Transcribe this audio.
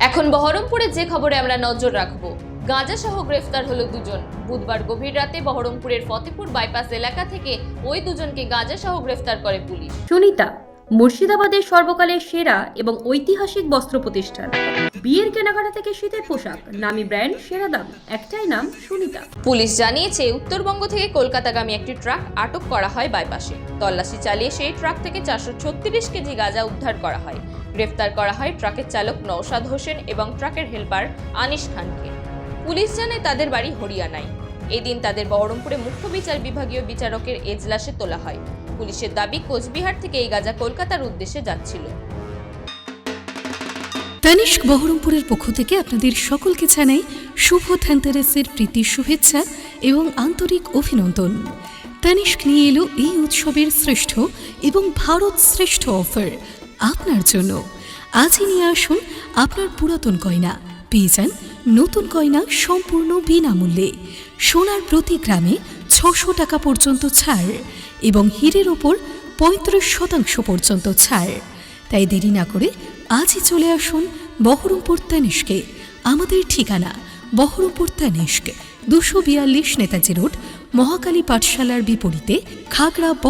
এখন বহরমপুরে যে খবরে আমরা নজর রাখবো, গাঁজা সহ গ্রেফতার হলো দুজন। বুধবার গভীর রাতে বহরমপুরের ফতেপুর বাইপাস এলাকা থেকে ওই দুজনকে গাঁজা সহ গ্রেফতার করে পুলিশ। সুনিতা মুর্শিদাবাদের সর্বকালের সেরা এবং ঐতিহাসিক বস্ত্র প্রতিষ্ঠান। বিয়ের কেনাকাটা থেকে শীতের পোশাক, নামি ব্র্যান্ড, সেরা দাম, একটাই নাম সুনিতা। পুলিশ জানিয়েছে, উত্তরবঙ্গ থেকে কলকাতাগামী একটি ট্রাক আটক করা হয় বাইপাসে। তল্লাশি চালিয়ে সেই ট্রাক থেকে 436 কেজি গাঁজা উদ্ধার করা হয়। গ্রেফতার করা হয় ট্রাকের চালক নওশাদ হোসেন এবং ট্রাকের হেলপার আনিস খানকে। পুলিশ জানায় তাদের বাড়ি হরিয়ানায়। এদিন তাদের বহরমপুরে মুখ্য বিচার বিভাগীয় বিচারকের এজলাসে তোলা হয়। পুলিশের দাবি, কোচবিহার থেকে এই গাঁজা কলকাতার উদ্দেশ্যে যাচ্ছিল। তানিস্ক বহরমপুরের পক্ষ থেকে আপনাদের সকলকে জানাই শুভ ধনতেরাসের প্রীতি শুভেচ্ছা এবং আন্তরিক অভিনন্দন। তানিস্ক নিয়ে এলো এই উৎসবের শ্রেষ্ঠ এবং ভারত শ্রেষ্ঠ অফার আপনার জন্য। আজই নিয়ে আসুন আপনার পুরাতন গয়না, পেয়ে যান নতুন গয়না সম্পূর্ণ বিনামূল্যে। সোনার প্রতি গ্রামে 600 টাকা পর্যন্ত ছাড় এবং হীরের ওপর 35% পর্যন্ত ছাড়। তাই দেরি না করে আজই চলে আসুন বহরমপুর তানিস্কে। আমাদের ঠিকানা বহরমপুর তানিস্ক, 242 নেতাজি রোড, মহাকালী পাঠশালার বিপরীতে, খাগড়া।